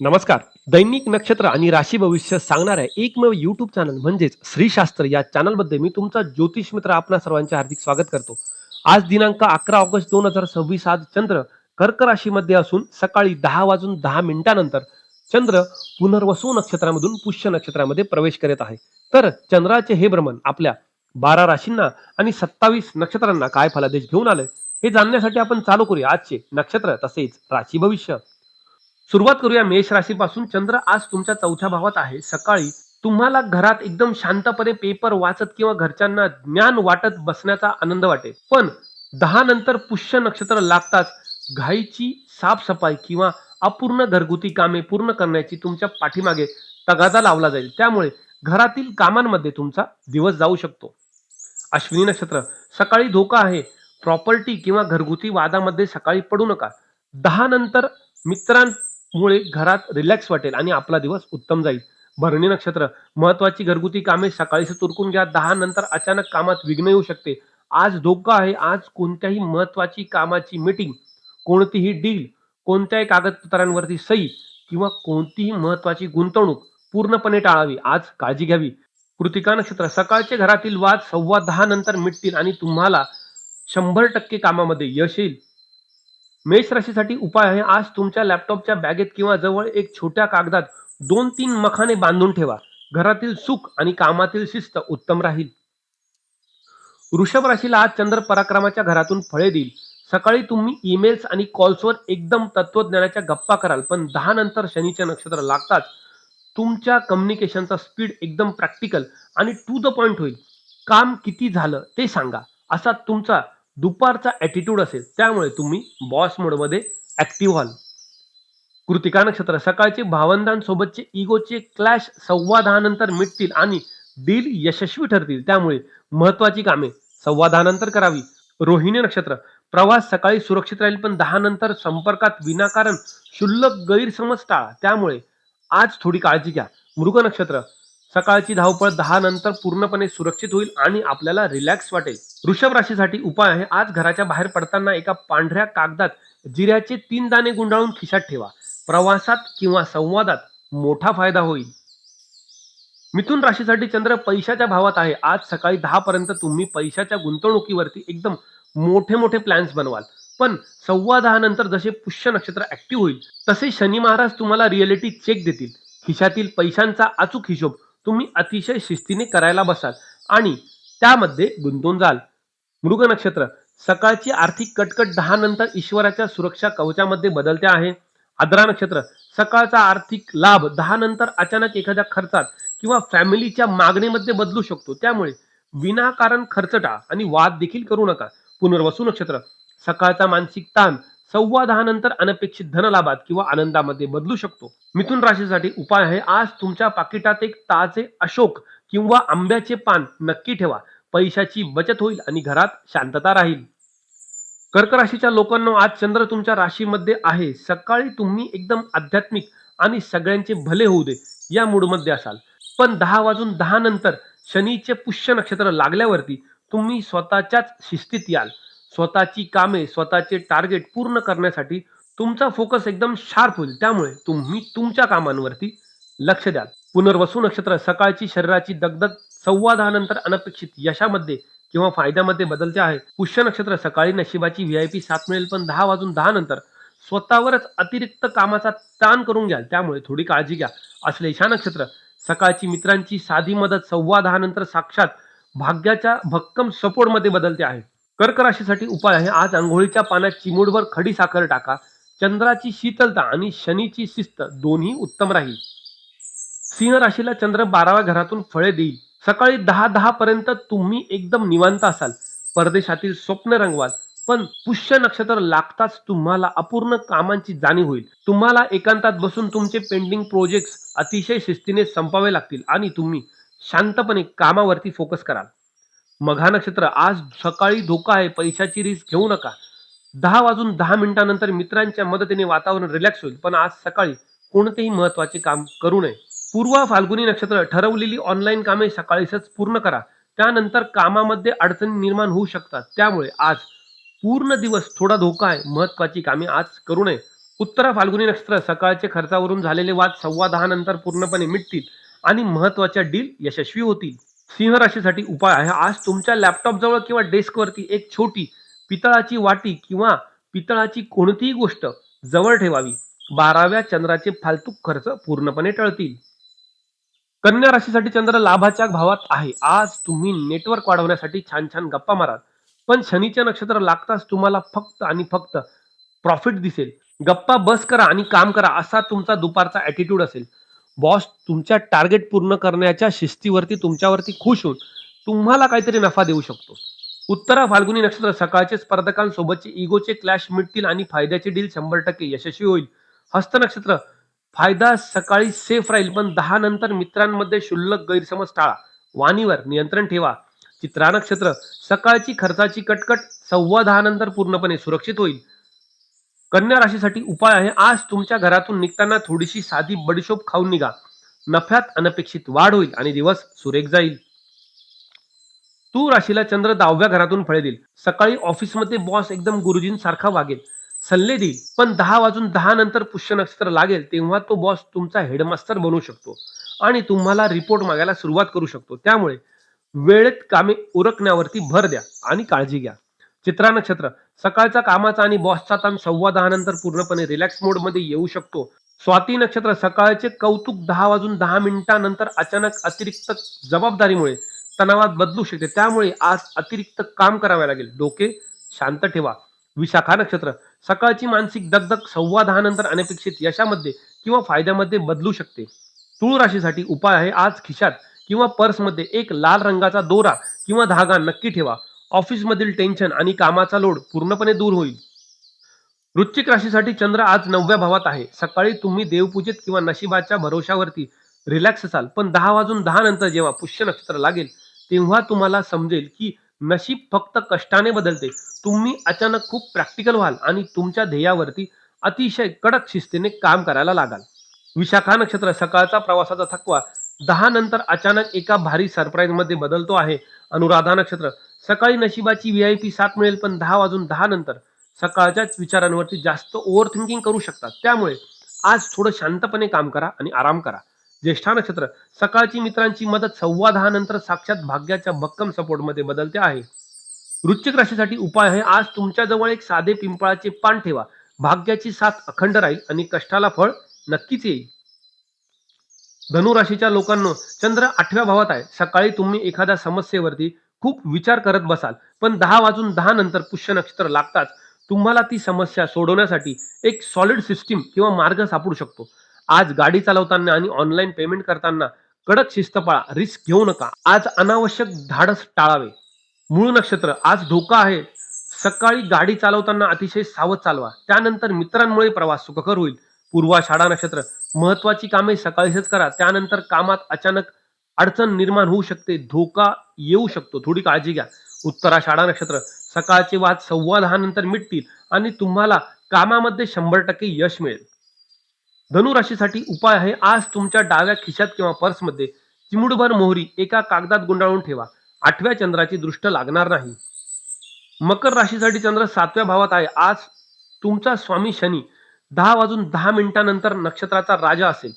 नमस्कार. दैनिक नक्षत्र आणि राशी भविष्य सांगणाऱ्या एकमेव YouTube चॅनल म्हणजेच श्रीशास्त्र या चॅनलमध्ये मी तुमचा ज्योतिष मित्र आपणा सर्वांचे हार्दिक स्वागत करतो. आज दिनांक 11 ऑगस्ट 2026 आज चंद्र कर्क राशीमध्ये असून सकाळी 10:10 नंतर चंद्र पुनर्वसू नक्षत्रामधून पुष्य नक्षत्रामध्ये प्रवेश करत आहे. तर चंद्राचे हे भ्रमण आपल्या 12 राशींना आणि 27 नक्षत्रांना काय फलादेश घेऊन आले हे जाणण्यासाठी आपण चालू करूया आजचे नक्षत्र तसेच राशी भविष्य. सुरुवात करूया मेष राशीपासून. चंद्र आज तुमच्या चौथ्या भावात आहे. सकाळी तुम्हाला घरात एकदम शांतपणे पेपर वाचत किंवा घरच्यांना ज्ञान वाटत बसण्याचा आनंद वाटेल. पण 10 नंतर पुष्य नक्षत्र लागताच घाईची साफसफाई किंवा अपूर्ण घरगुती कामे पूर्ण करण्याची तुमच्या पाठीमागे तगादा लावला जाईल. त्यामुळे घरातील कामांमध्ये तुमचा दिवस जाऊ शकतो. अश्विनी नक्षत्र सकाळी धोका आहे. प्रॉपर्टी किंवा घरगुती वादामध्ये सकाळी पडू नका. 10 नंतर मित्रांमुळे घरात रिलॅक्स वाटेल आणि आपला दिवस उत्तम जाईल. भरणी नक्षत्र महत्वाची घरगुती कामे सकाळीच उरकून घ्या. 10 नंतर अचानक कामात विघ्न येऊ शकते. आज धोका आहे. आज कोणत्याही महत्वाची कामाची मीटिंग, कोणतीही डील, कोणत्याही कागदपत्रांवरती सही किंवा कोणतीही महत्वाची गुंतवणूक पूर्णपणे टाळावी. आज काळजी घ्यावी. कृतिका नक्षत्र सकाळचे घरातील वाद 10:15 नंतर मिटतील आणि तुम्हाला 100% कामामध्ये यश येईल. मेष राशीसाठी उपाय आहे. आज तुमच्या लॅपटॉपच्या बॅगेत किंवा जवळ एक छोट्या कागदात 2-3 मखाने बांधून ठेवा. घरातील सुख आणि कामातील शिस्त उत्तम राहील. वृषभ राशीला आज चंद्र पराक्रमाच्या घरातून फळे देईल. सकाळी तुम्ही ईमेल्स आणि कॉल्सवर एकदम तत्वज्ञानाच्या गप्पा कराल. पण 10 नंतर शनीचे नक्षत्र लागताच तुमच्या कम्युनिकेशनचा स्पीड एकदम प्रॅक्टिकल आणि टू द पॉइंट होईल. काम किती झालं ते सांगा असा तुमचा दुपारचा ॲटिट्यूड असेल. त्यामुळे तुम्ही बॉस मोडमध्ये ऍक्टिव्ह व्हाल. कृतिका नक्षत्र सकाळचे भावंडांसोबतचे इगोचे क्लॅश 10:15 नंतर मिटतील आणि डील यशस्वी ठरतील. त्यामुळे महत्वाची कामे 10:15 नंतर करावी. रोहिणी नक्षत्र प्रवास सकाळी सुरक्षित राहील. पण 10 नंतर संपर्कात विनाकारण क्षुल्लक गैरसमज टाळा. त्यामुळे आज थोडी काळजी घ्या. मृग नक्षत्र सकाळची धावपळ 10 नंतर पूर्णपणे सुरक्षित होईल आणि आपल्याला रिलॅक्स वाटेल. वृषभ राशीसाठी उपाय आहे. आज घराच्या बाहेर पडताना एका पांढऱ्या कागदात जिऱ्याचे 3 दाणे गुंडाळून खिशात ठेवा. प्रवासात किंवा संवादात मोठा फायदा होईल. मिथुन राशीसाठी चंद्र पैशाच्या भावात आहे. आज सकाळी 10 पर्यंत तुम्ही पैशाच्या गुंतवणुकीवरती एकदम मोठे मोठे प्लॅन्स बनवाल. पण 10:15 नंतर जसे पुष्य नक्षत्र ऍक्टिव्ह होईल तसे शनी महाराज तुम्हाला रिअलिटी चेक देतील. खिशातील पैशांचा अचूक हिशोब तुम्ही अतिशय शिस्तीने करायला बसाल आणि त्यामध्ये गुंतून जाल. मृग नक्षत्र सकाळची आर्थिक कटकट 10 नंतर ईश्वराच्या सुरक्षा कवचामध्ये बदलते आहे. आद्रा नक्षत्र सकाळचा आर्थिक लाभ 10 नंतर अचानक एखाद्या खर्चात किंवा फॅमिलीच्या मागणीमध्ये बदलू शकतो. त्यामुळे विनाकारण खर्च टाळा आणि वाद देखील करू नका. पुनर्वसू नक्षत्र सकाळचा मानसिक ताण 10:15 नंतर अनपेक्षित धनलाभात किंवा आनंदामध्ये बदलू शकतो. मिथुन राशीसाठी उपाय आहे. आज तुमच्या पाकिटात एक ताजे अशोक किंवा आंब्याचे पान नक्की ठेवा. पैशाची बचत होईल आणि घरात शांतता राहील. कर्क राशीच्या लोकांना आज चंद्र तुमच्या राशीमध्ये आहे. सकाळी तुम्ही एकदम आध्यात्मिक आणि सगळ्यांचे भले होऊ दे या मूडमध्ये असाल. पण 10:10 नंतर शनीचे पुष्य नक्षत्र लागल्यावरती तुम्ही स्वतःच्याच शिस्तीत याल. स्वतःची कामे, स्वतःचे टार्गेट पूर्ण करण्यासाठी तुमचा फोकस एकदम शार्प होईल. त्यामुळे तुम्ही तुमच्या कामांवरती लक्ष द्याल. पुनर्वसू नक्षत्र सकाळची शरीराची दगदग 10:15 नंतर अनपेक्षित यशामध्ये किंवा फायद्यामध्ये बदलते आहे. पुष्य नक्षत्र सकाळी नशिबाची VIP साथ मिळेल. पण 10:10 नंतर स्वतःवरच अतिरिक्त कामाचा ताण करून घ्याल. त्यामुळे थोडी काळजी घ्या. अश्लेषा नक्षत्र सकाळची मित्रांची साधी मदत 10:15 नंतर साक्षात भाग्याच्या भक्कम सपोर्ट मध्ये बदलते आहे. कर्क राशीसाठी उपाय आहे. आज अंघोळीच्या पाण्यात चिमूटभर खडी साखर टाका. चंद्राची शीतलता आणि शनीची शिस्त दोन्ही उत्तम राहील. सिंह राशीला चंद्र 12व्या घरातून फळे देईल. सकाळी 10:10 पर्यंत तुम्ही एकदम निवांत असाल. परदेशातील स्वप्न रंगवाल. पण पुष्य नक्षत्र लागताच तुम्हाला अपूर्ण कामांची जाणीव होईल. तुम्हाला एकांतात बसून तुमचे पेंडिंग प्रोजेक्ट अतिशय शिस्तीने संपावे लागतील आणि तुम्ही शांतपणे कामावरती फोकस कराल. मघा नक्षत्र आज सकाळी धोका आहे. पैशाची रिस्क घेऊ नका. 10:10 नंतर मित्रांच्या मदतीने वातावरण रिलॅक्स होईल. पण आज सकाळी कोणतेही महत्वाचे काम करू नये. पूर्व फाल्गुनी नक्षत्र ठरवलेली ऑनलाईन कामे सकाळीच पूर्ण करा. त्यानंतर कामामध्ये अडचणी निर्माण होऊ शकतात. त्यामुळे आज पूर्ण दिवस थोडा धोका आहे. महत्वाची कामे आज करू नये. उत्तरा फाल्गुनी नक्षत्र सकाळचे खर्चावरून झालेले वाद 10:15 नंतर पूर्णपणे मिटतील आणि महत्वाच्या डील यशस्वी होतील. सिंह राशीसाठी उपाय आहे. आज तुमच्या लॅपटॉप जवळ किंवा डेस्कवरती एक छोटी पितळाची वाटी किंवा पितळाची कोणतीही गोष्ट जवळ ठेवावी. 12व्या चंद्राचे फालतू खर्च पूर्णपणे टळतील. कन्या राशीसाठी चंद्र लाभाच्या भावात आहे. आज तुम्ही नेटवर्क वाढवण्यासाठी छान छान गप्पा माराल, पण शनीचे नक्षत्र लागताच तुम्हाला फक्त आणि फक्त प्रॉफिट दिसेल. गप्पा बस करा आणि काम करा असा तुमचा दुपारचा ॲटिट्यूड असेल. बॉस तुमच्या टार्गेट पूर्ण करण्याच्या शिस्तीवरती तुमच्यावरती खुश होऊन तुम्हाला काहीतरी नफा देऊ शकतो. उत्तरा फाल्गुनी नक्षत्र सकाळचे स्पर्धकांसोबतचे इगोचे क्लॅश मिटतील आणि फायद्याची डील 100% यशस्वी होईल. हस्त नक्षत्र फायदा सकाळी सेफ राहील, पण 10 नंतर मित्रांमध्ये क्षुल्लक गैरसमज टाळा. वाणीवर नियंत्रण ठेवा. चित्रा नक्षत्र सकाळची खर्चाची कटकट 10:15 नंतर पूर्णपणे सुरक्षित होईल. कन्या राशीसाठी उपाय आहे. आज तुमच्या घरातून निघताना थोडीशी साधी बडीशोप खाऊन निघा. नफ्यात अनपेक्षित वाढ होईल आणि दिवस सुरेख जाईल. तू राशीला चंद्र 10व्या घरातून फळे देईल. सकाळी ऑफिसमध्ये बॉस एकदम गुरुजींसारखा वागेल, सल्ले देईल, पण 10:10 नंतर पुष्य नक्षत्र लागेल तेव्हा तो बॉस तुमचा हेडमास्टर बनू शकतो आणि तुम्हाला रिपोर्ट मागायला सुरुवात करू शकतो. त्यामुळे वेळेत कामे उरकण्यावरती भर द्या आणि काळजी घ्या. चित्रा नक्षत्र सकाळचा कामाचा आणि बॉसचा ताण 10:15 नंतर पूर्णपणे रिलॅक्स मोड मध्ये येऊ शकतो. स्वाती नक्षत्र सकाळचे कौतुक 10:10 नंतर अचानक अतिरिक्त जबाबदारीमुळे तणावात बदलू शकते. त्यामुळे आज अतिरिक्त काम करावे लागेल. डोके शांत ठेवा. विशाखा नक्षत्र सकाळची मानसिक दगदग 10:15 नंतर अनपेक्षित यशामध्ये किंवा फायद्यामध्ये बदलू शकते. तूळ राशीसाठी उपाय आहे. आज खिशात किंवा पर्समध्ये एक लाल रंगाचा दोरा किंवा धागा नक्की ठेवा. ऑफिसमधील टेन्शन आणि कामाचा लोड पूर्णपणे दूर होईल. वृश्चिक राशीसाठी चंद्र आज 9व्या भावात आहे. सकाळी तुम्ही देवपूजेत किंवा नशिबाच्या भरोशावरती रिलॅक्स असाल, पण 10:10 नंतर जेव्हा पुष्य नक्षत्र लागेल तेव्हा तुम्हाला समजेल की नशीब फक्त कष्टाने बदलते. तुम्ही अचानक खूप प्रॅक्टिकल व्हाल आणि तुमच्या ध्येयावरती अतिशय कडक शिस्तीने काम करायला लागाल. विशाखा नक्षत्र सकाळचा प्रवासाचा थकवा 10 नंतर अचानक एका भारी सरप्राईज मध्ये बदलतो आहे. अनुराधा नक्षत्र सकाळी नशिबाची व्हीआयपी साथ मिळेल, पण 10:10 नंतर सकाळच्याच विचारांवरती जास्त ओव्हर थिंकिंग करू शकतात. त्यामुळे आज थोडं शांतपणे काम करा आणि आराम करा. ज्येष्ठा नक्षत्र सकाळची मित्रांची मदत 10:15 नंतर साक्षात भाग्याच्या भक्कम सपोर्ट मध्ये बदलते आहे. वृश्चिक राशीसाठी उपाय आहे. आज तुमच्या जवळ एक साधे पिंपळाचे पान ठेवा. भाग्याची साथ अखंड राहील आणि कष्टाला फळ नक्कीच येईल. धनु राशीच्या लोकांनो चंद्र 8व्या भावात आहे. सकाळी तुम्ही एखाद्या समस्येवरती खूप विचार करत बसाल, पण 10:10 नंतर पुष्य नक्षत्र लागताच तुम्हाला ती समस्या सोडवण्यासाठी एक सॉलिड सिस्टीम किंवा मार्ग सापडू शकतो. आज गाडी चालवताना आणि ऑनलाईन पेमेंट करताना कडक शिस्त पाळा. रिस्क घेऊ नका. आज अनावश्यक धाडस टाळावे. मूळ नक्षत्र आज धोका आहे. सकाळी गाडी चालवताना अतिशय सावध चालवा. त्यानंतर मित्रांमुळे प्रवास सुखकर होईल. पूर्वाषाढा नक्षत्र महत्वाची कामे सकाळीच करा. त्यानंतर कामात अचानक अडचण निर्माण होऊ शकते. धोका येऊ शकतो. थोडी काळजी घ्या. उत्तराषाढा नक्षत्र सकाळचे वाद 10:15 नंतर मिटतील आणि तुम्हाला कामामध्ये 100% यश मिळेल. धनु राशीसाठी उपाय आहे. आज तुमच्या डाव्या खिशात किंवा पर्समध्ये चिमुटभर मोहरी एका कागदात गुंडाळून ठेवा. 8व्या चंद्राची दृष्ट लागणार नाही. मकर राशीसाठी चंद्र 7व्या भावात आहे. आज तुमचा स्वामी शनी 10:10 नंतर नक्षत्राचा राजा असेल.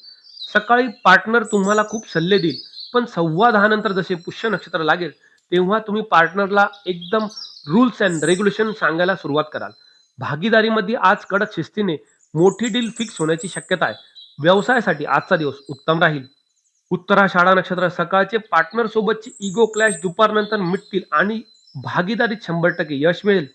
सकाळी पार्टनर तुम्हाला खूप सल्ले देईल, पण 10:15 नंतर जसे पुष्य नक्षत्र लागेल तेव्हा तुम्ही पार्टनरला एकदम रूल्स अँड रेग्युलेशन सांगायला सुरुवात कराल. भागीदारीमध्ये आज कडक शिस्तीने मोठी डील फिक्स होण्याची शक्यता आहे. व्यवसायासाठी आजचा दिवस उत्तम राहील. उत्तराषाढा नक्षत्र सकाळचे पार्टनर सोबतचे इगो क्लॅश दुपारनंतर मिटतील आणि भागीदारीत 100% यश मिळेल.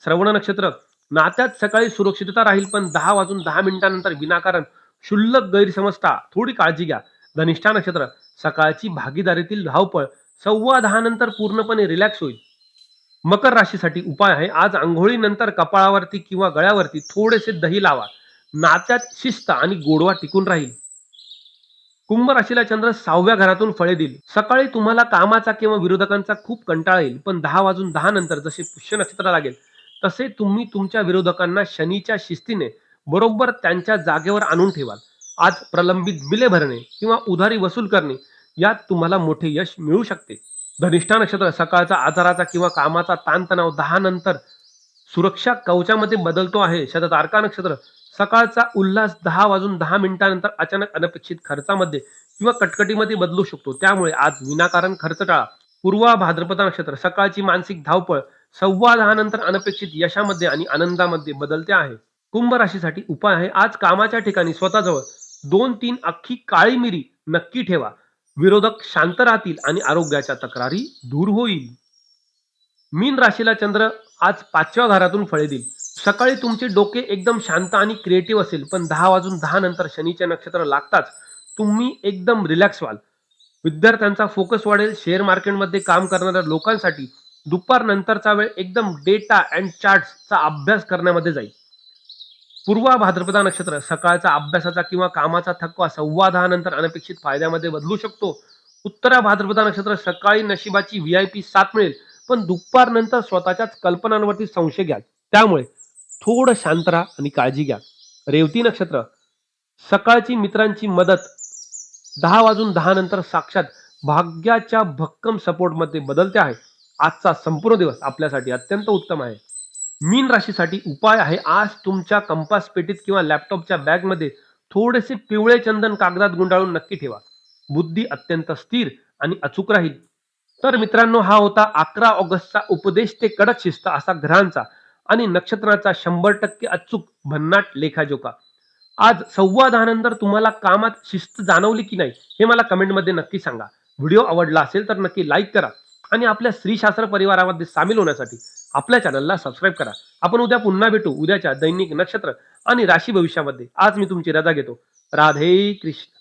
श्रवण नक्षत्र नात्यात सकाळी सुरक्षितता राहील, पण 10:10 नंतर विनाकारण क्षुल्लक गैरसमज टाळा. थोडी काळजी घ्या. धनिष्ठा नक्षत्र सकाळची भागीदारीतील धावपळ 10:15 नंतर पूर्णपणे रिलॅक्स होईल. मकर राशीसाठी उपाय आहे. आज अंघोळीनंतर कपाळावरती किंवा गळ्यावरती थोडेसे दही लावा. नात्यात शिस्त आणि गोडवा टिकून राहील. कुंभ राशीला चंद्र 6व्या घरातून फळे देईल. सकाळी तुम्हाला कामाचा किंवा विरोधकांचा खूप कंटाळा येईल, पण 10:10 नंतर जसे पुष्य नक्षत्र लागेल तसे तुम्ही तुमच्या विरोधकांना शनीच्या शिस्तीने बरोबर त्यांच्या जागेवर आणून ठेवाल. आज प्रलंबित बिले भरणे किंवा उधारी वसूल करणे यात तुम्हाला मोठे यश मिळू शकते. धनिष्ठा नक्षत्र सकाळचा आजाराचा किंवा कामाचा ताणतणाव 10 नंतर सुरक्षा कवचामध्ये बदलतो आहे. शततारका नक्षत्र सकाळचा उल्हास 10 वाजून 10 मिनिटानंतर अचानक अनपेक्षित खर्चामध्ये किंवा कटकटीमध्ये बदलू शकतो. त्यामुळे आज विनाकारण खर्च टाळा. पूर्वा भाद्रपद नक्षत्र सकाळची मानसिक धावपळ 10:15 नंतर अनपेक्षित यशामध्ये आणि आनंदामध्ये बदलते आहे. कुंभ राशीसाठी उपाय आहे. आज कामाच्या ठिकाणी स्वतःजवळ 2-3 अख्खी काळी मिरी नक्की ठेवा. विरोधक शांत राहतील आणि आरोग्याच्या तक्रारी दूर होईल. मीन राशीला चंद्र आज 5व्या घरातून फळे देईल. सकाळी तुमचे डोके एकदम शांत आणि क्रिएटिव्ह असेल, पण 10 वाजून 10 नंतर शनीचे नक्षत्र लागताच तुम्ही एकदम रिलॅक्स व्हाल. विद्यार्थ्यांचा फोकस वाढेल. शेअर मार्केटमध्ये काम करणाऱ्या लोकांसाठी दुपार नंतरचा वेळ एकदम डेटा अँड चार्ट्सचा अभ्यास करण्यामध्ये जाईल. पूर्वा भाद्रपदा नक्षत्र सकाळचा अभ्यासाचा किंवा कामाचा थकवा 10:15 नंतर अनपेक्षित फायद्यामध्ये बदलू शकतो. उत्तरा भाद्रपदा नक्षत्र सकाळी नशिबाची व्हीआयपी साथ मिळेल, पण दुपारनंतर स्वतःच्याच कल्पनांवरती संशय घ्याल. त्यामुळे थोडं शांत राहा आणि काळजी घ्या. रेवती नक्षत्र सकाळची मित्रांची मदत 10 वाजून 10 नंतर साक्षात भाग्याच्या भक्कम सपोर्टमध्ये बदलते आहे. आजचा संपूर्ण दिवस आपल्यासाठी अत्यंत उत्तम आहे. मीन राशीसाठी उपाय आहे. आज तुमच्या कंपास पेटीत किंवा लॅपटॉपच्या बॅगमध्ये थोडेसे पिवळे चंदन कागदात गुंडाळून नक्की ठेवा. बुद्धी अत्यंत स्थिर आणि अचूक राहील. तर मित्रांनो, हा होता 11 ऑगस्टचा उपदेश ते कडक शिस्त असा ग्रहांचा आणि नक्षत्राचा 100% अचूक भन्नाट लेखाजोखा. आज 10:15 नंतर तुम्हाला कामात शिस्त जाणवली की नाही हे मला कमेंटमध्ये नक्की सांगा. व्हिडिओ आवडला असेल तर नक्की लाईक करा आणि आपल्या स्त्रीशास्त्र परिवारामध्ये सामील होण्यासाठी आपल्या चॅनलला सबस्क्राईब करा. आपण उद्या पुन्हा भेटू उद्याच्या दैनिक नक्षत्र आणि राशी भविष्यामध्ये. आज मी तुमची रजा घेतो. राधे कृष्ण.